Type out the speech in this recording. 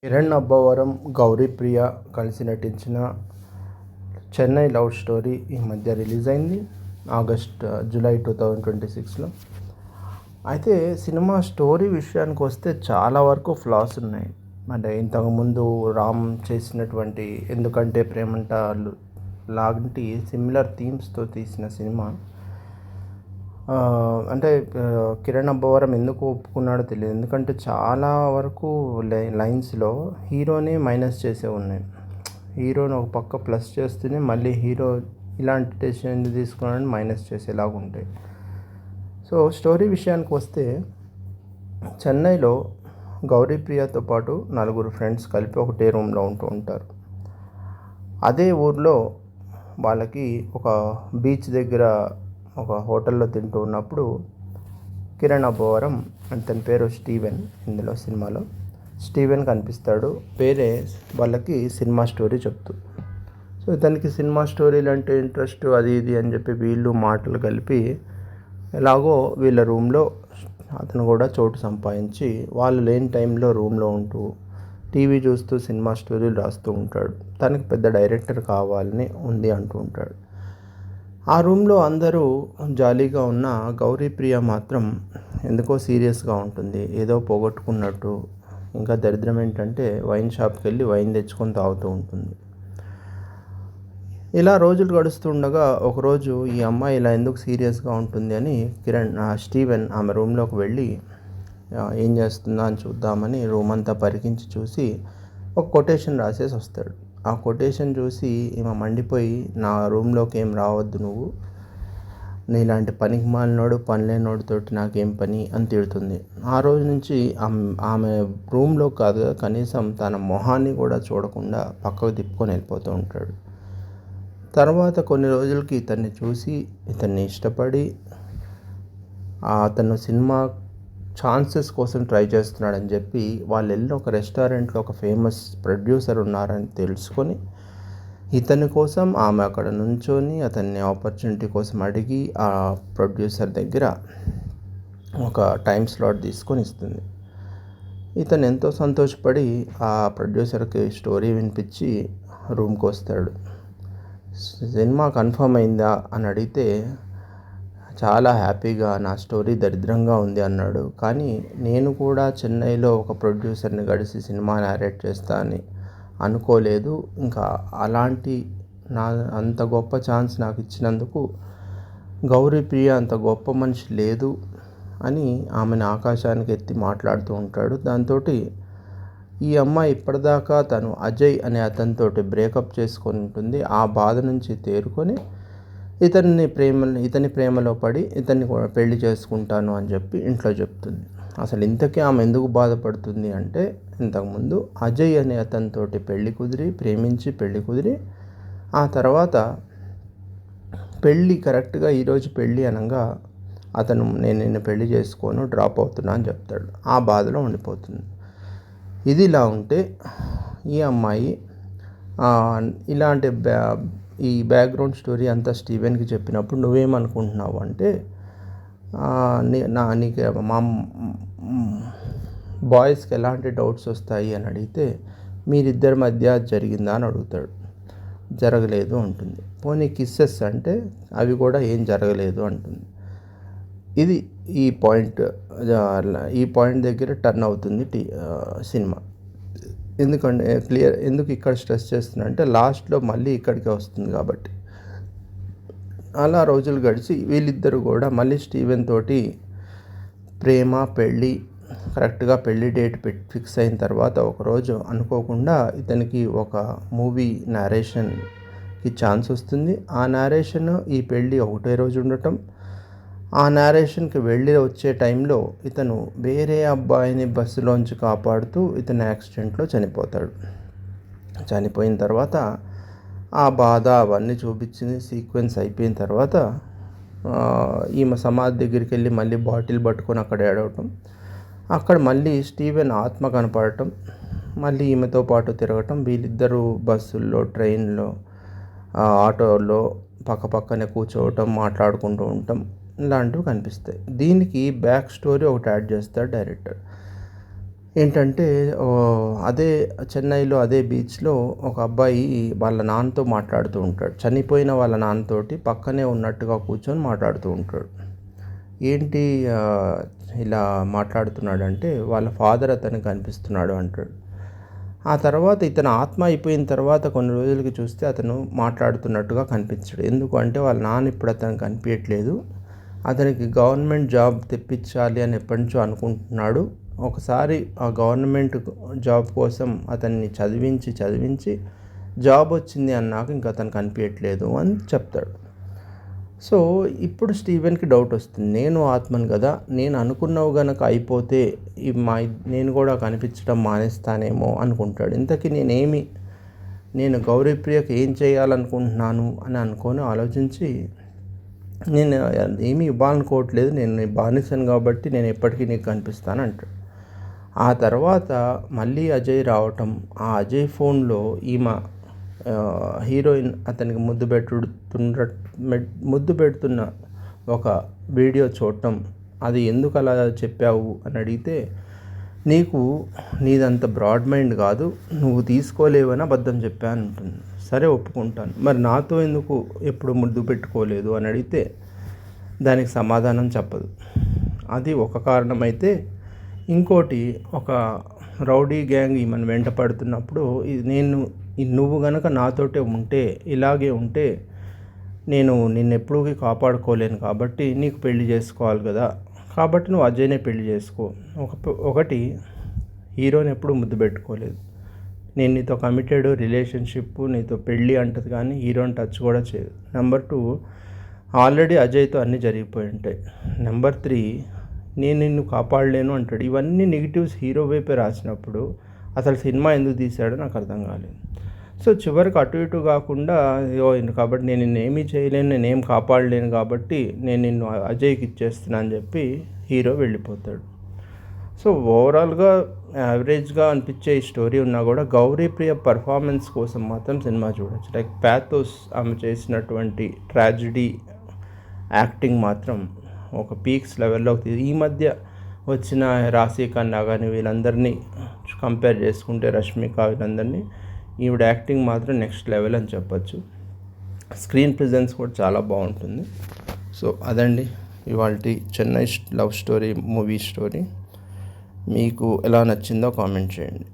కిరణ్ అబ్బవరం, గౌరీప్రియ కలిసి నటించిన 'Chennai love story' ఈ మధ్య రిలీజ్ అయింది. జూలై 2026లో. అయితే సినిమా స్టోరీ విషయానికి వస్తే చాలా వరకు ఫ్లాస్ ఉన్నాయి. అంటే ఇంతకుముందు రామ్ చేసినటువంటి 'ఎందుకంటే ప్రేమంట' లాంటి సిమిలర్ థీమ్స్తో తీసిన సినిమా. అంటే కిరణ్ అబ్బవరం ఎందుకు ఒప్పుకున్నాడో తెలియదు. ఎందుకంటే చాలా వరకు లైన్స్లో హీరోనే మైనస్ చేసే ఉన్నాయి. హీరోని ఒక పక్క ప్లస్ చేస్తూనే మళ్ళీ హీరో ఇలాంటి డెసిషన్ ఎందుకు తీసుకున్నాడని మైనస్ చేసేలాగా ఉంటాయి. సో స్టోరీ విషయానికి వస్తే, చెన్నైలో గౌరీప్రియతో పాటు నలుగురు ఫ్రెండ్స్ కలిపి ఒకటే రూమ్లో ఉంటూ ఉంటారు. అదే ఊర్లో వాళ్ళకి ఒక బీచ్ దగ్గర ఒక హోటల్లో తింటూ ఉన్నప్పుడు కిరణ్ అబ్బవరం, తన పేరు స్టీవెన్, ఇందులో సినిమాలో స్టీవెన్ కనిపిస్తాడు. వేరే వాళ్ళకి సినిమా స్టోరీ చెప్తూ. సో ఇతనికి సినిమా స్టోరీలు అంటే ఇంట్రెస్ట్, అది ఇది అని చెప్పి వీళ్ళు మాటలు కలిపి ఎలాగో వీళ్ళ రూమ్లో అతను కూడా చోటు సంపాదించి వాళ్ళు లేని టైంలో రూమ్లో ఉంటూ టీవీ చూస్తూ సినిమా స్టోరీలు రాస్తూ ఉంటాడు. తనకి పెద్ద డైరెక్టర్ కావాలని ఉంది అంటూ ఉంటాడు. ఆ రూమ్లో అందరూ జాలీగా ఉన్న గౌరీప్రియ మాత్రం ఎందుకో సీరియస్గా ఉంటుంది. ఏదో పోగొట్టుకున్నట్టు. ఇంకా దరిద్రం ఏంటంటే వైన్ షాప్కి వెళ్ళి వైన్ తెచ్చుకొని తాగుతూ ఉంటుంది. ఇలా రోజులు గడుస్తుండగా ఒకరోజు ఈ అమ్మాయి ఇలా ఎందుకు సీరియస్గా ఉంటుంది అని స్టీవెన్ ఆమె రూమ్లోకి వెళ్ళి ఏం చేస్తుందా అని చూద్దామని రూమ్ అంతా పరికించి చూసి ఒక కొటేషన్ రాసేసి వస్తాడు. ఆ కొటేషన్ చూసి ఈమె మండిపోయి, నా రూమ్లోకి ఏం రావద్దు నువ్వు, నీలాంటి పనికి మాలినోడు పనిలేనోడితోటి నాకేం పని అని తిడుతుంది. ఆ రోజు నుంచి ఆమె రూమ్లో కాదు, కనీసం తన మొహాన్ని కూడా చూడకుండా పక్కకు తిప్పుకొని వెళ్ళిపోతూ ఉంటాడు. తర్వాత కొన్ని రోజులకి ఇతన్ని చూసి ఇతన్ని ఇష్టపడి అతను సినిమా ఛాన్సెస్ కోసం ట్రై చేస్తున్నాడని చెప్పి వాళ్ళు వెళ్ళి ఒక రెస్టారెంట్లో ఒక ఫేమస్ ప్రొడ్యూసర్ ఉన్నారని తెలుసుకొని ఇతని కోసం ఆమె అక్కడ నుంచొని అతన్ని ఆపర్చునిటీ కోసం అడిగి ఆ ప్రొడ్యూసర్ దగ్గర ఒక టైం స్లాట్ తీసుకొని ఇస్తుంది. ఇతను ఎంతో సంతోషపడి ఆ ప్రొడ్యూసర్కి స్టోరీ వినిపించి రూమ్కి వస్తాడు. సినిమా కన్ఫర్మ్ అయిందా అని అడిగితే చాలా హ్యాపీగా నా స్టోరీ దరిద్రంగా ఉంది అన్నాడు. కానీ నేను కూడా చెన్నైలో ఒక ప్రొడ్యూసర్ని కలిసి సినిమా నేరేట్ చేస్తా అని అనుకోలేదు. ఇంకా అలాంటి అంత గొప్ప ఛాన్స్ నాకు ఇచ్చినందుకు గౌరీప్రియ అంత గొప్ప మనిషి లేదు అని ఆమెను ఆకాశానికి ఎత్తి మాట్లాడుతూ ఉంటాడు. దాంతో ఈ అమ్మాయి ఇప్పటిదాకా తను అజయ్ అనే అతనితో బ్రేకప్ చేసుకొని ఉంటుంది. ఆ బాధ నుంచి తేరుకొని ఇతని ప్రేమలో పడి ఇతన్ని పెళ్లి చేసుకుంటాను అని చెప్పి ఇంట్లో చెప్తుంది. అసలు ఇంతకీ ఆమె ఎందుకు బాధపడుతుంది అంటే, ఇంతకుముందు అజయ్ అనే అతనితో ప్రేమించి పెళ్లి కుదిరి ఆ తర్వాత పెళ్ళి కరెక్ట్గా ఈరోజు పెళ్ళి అనగా అతను నేను నిన్ను పెళ్లి చేసుకోను, డ్రాప్ అవుతున్నా అని చెప్తాడు. ఆ బాధలో ఉండిపోతుంది. ఇది ఇలా ఉంటే ఈ అమ్మాయి ఇలాంటి ఈ బ్యాక్గ్రౌండ్ స్టోరీ అంతా స్టీవెన్కి చెప్పినప్పుడు నువ్వేమనుకుంటున్నావు అంటే, నీకు మా బాయ్స్కి ఎలాంటి డౌట్స్ వస్తాయి అని అడిగితే, మీరిద్దరి మధ్య జరిగిందా అని అడుగుతాడు. జరగలేదు అంటుంది. పోనీ కిస్సెస్ అంటే అవి కూడా ఏం జరగలేదు అంటుంది. ఇది ఈ పాయింట్ దగ్గర టర్న్ అవుతుంది సినిమా. ఎందుకు ఇక్కడ స్ట్రెస్ చేస్తున్నా అంటే, లాస్ట్లో మళ్ళీ ఇక్కడికే వస్తుంది కాబట్టి. అలా రోజులు గడిచి వీళ్ళిద్దరూ కూడా మళ్ళీ స్టీవెన్ తోటి ప్రేమ పెళ్ళి కరెక్ట్గా పెళ్ళి డేట్ ఫిక్స్ అయిన తర్వాత ఒకరోజు అనుకోకుండా ఇతనికి ఒక మూవీ నేరేషన్కి ఛాన్స్ వస్తుంది. ఆ నేరేషన్ ఈ పెళ్ళి ఒకటే రోజు ఉండటం, ఆ నేరేషన్కి వెళ్ళి వచ్చే టైంలో ఇతను వేరే అబ్బాయిని బస్సులోంచి కాపాడుతూ ఇతను యాక్సిడెంట్లో చనిపోతాడు. చనిపోయిన తర్వాత ఆ బాధ అవన్నీ చూపించింది. సీక్వెన్స్ అయిపోయిన తర్వాత ఈమె సమాధి దగ్గరికి వెళ్ళి మళ్ళీ బాటిల్ పట్టుకొని అక్కడ ఏడవటం, అక్కడ మళ్ళీ స్టీవెన్ ఆత్మ కనపడటం, మళ్ళీ ఈమెతో పాటు తిరగటం, వీళ్ళిద్దరూ బస్సుల్లో, ట్రైన్లో, ఆటోలో పక్కనే కూర్చోవటం, మాట్లాడుకుంటూ ఉండటం ఇలాంటివి కనిపిస్తాయి. దీనికి బ్యాక్ స్టోరీ ఒకటి యాడ్ చేస్తాడు డైరెక్టర్. ఏంటంటే అదే చెన్నైలో అదే బీచ్‌లో ఒక అబ్బాయి వాళ్ళ నాన్నతో మాట్లాడుతూ ఉంటాడు. చనిపోయిన వాళ్ళ నాన్నతోటి పక్కనే ఉన్నట్టుగా కూర్చొని మాట్లాడుతూ ఉంటాడు. ఏంటి ఆహ్, ఇలా మాట్లాడుతున్నాడంటే వాళ్ళ ఫాదర్ అతనికి కనిపిస్తున్నాడు అంటాడు. ఆ తర్వాత ఇతని ఆత్మ అయిపోయిన తర్వాత కొన్ని రోజులకి చూస్తే అతను మాట్లాడుతున్నట్టుగా కనిపించడు. ఎందుకు అంటే వాళ్ళ నాన్న ఇప్పుడు అతనికి కనిపియట్లేదు. అతనికి గవర్నమెంట్ జాబ్ తెప్పించాలి అని ఎప్పటినుంచో అనుకుంటున్నాడు. ఒకసారి ఆ గవర్నమెంట్ జాబ్ కోసం అతన్ని చదివించి జాబ్ వచ్చింది అన్నాక ఇంక అతను కనిపియట్లేదు అని చెప్తాడు. సో, ఇప్పుడు స్టీవెన్‌కి డౌటొస్తుంది. నేను ఆత్మను గదా! నేను అనుకున్నవి గనక అయిపోతే నేను గూడా కనిపించడం మానేస్తానేమో అనుకుంటాడు. ఇంతకీ నేను గౌరీప్రియకి ఏం చేయాలనుకుంటున్నాను అని అనుకోని ఆలోచించి, నేను ఏమి ఇవ్వాలనుకోవట్లేదు. నేను నీ బానిసను గాబట్టి నేను ఎప్పటికీ నీకు కనిపిస్తానంటాడు. ఆ తర్వాత మళ్ళీ అజయ్ రావటం, ఆ అజయ్ ఫోన్‌లో హీరోయిన్ అతనికి ముద్దు పెడుతున్న ఒక వీడియో చూడటం, అది ఎందుకు అలా చెప్పావు అని అడిగితే, నీదంత బ్రాడ్ మైండ్ కాదు, నువ్వు తీసుకోలేవని అబద్ధం చెప్పాను అంటుంది. సరే ఒప్పుకుంటాను, మరి నాతో ఎందుకు ఎప్పుడు ముద్దు పెట్టుకోలేదు అని అడిగితే దానికి సమాధానం చెప్పదు. అది ఒక కారణమైతే, ఇంకోటి ఒక రౌడీ గ్యాంగ్ ఈమెను వెంట పడుతున్నప్పుడు నువ్వు గనక నాతోటే ఉంటే, ఇలాగే ఉంటే నేను నిన్నెప్పుడూ కాపాడుకోలేను కాబట్టి నీకు పెళ్లి చేసుకోవాలి కదా, కాబట్టి నువ్వు అజయ్‌నే పెళ్లి చేసుకో. ఒకటి హీరోని ఎప్పుడు ముద్దు పెట్టుకోలేదు. నేను నీతో కమిటెడ్ రిలేషన్షిప్, నీతో పెళ్ళి అంటది కానీ హీరోని టచ్ కూడా చేయదు. నెంబర్ 2, ఆల్రెడీ అజయ్‌తో అన్నీ జరిగిపోయి ఉంటాయి. నెంబర్ 3, నేను నిన్ను కాపాడలేను అంటాడు. ఇవన్నీ నెగిటివ్స్ హీరో వైపే రాసినప్పుడు అసలు సినిమా ఎందుకు తీశాడో నాకు అర్థం కాలేదు. సో చివరికి అటు ఇటు కాకుండా కాబట్టి నేను నిన్నేమీ చేయలేను, నేనేం కాపాడలేను కాబట్టి నేను నిన్ను అజయ్‌కి ఇచ్చేస్తున్నా అని చెప్పి హీరో వెళ్ళిపోతాడు. సో ఓవరాల్గా యావరేజ్గా అనిపించే ఈ స్టోరీ ఉన్నా కూడా గౌరీప్రియ పర్ఫార్మెన్స్ కోసం మాత్రం సినిమా చూడొచ్చు. లైక్ ప్యాథోస్, ఆమె చేసినటువంటి ట్రాజడీ యాక్టింగ్ మాత్రం ఒక పీక్స్ లెవెల్లోకి ఈ మధ్య వచ్చిన రాశి ఖన్నా కానీ వీళ్ళందరినీ కంపేర్ చేసుకుంటే, రష్మిక వీళ్ళందరినీ, ఈవిడ యాక్టింగ్ మాత్రం నెక్స్ట్ లెవెల్ అని చెప్పొచ్చు. స్క్రీన్ ప్రెజెన్స్ కూడా చాలా బాగుంటుంది. సో అదండి ఇవాల్టి Chennai love story movie story. మీకు ఎలా నచ్చిందో కామెంట్ చేయండి.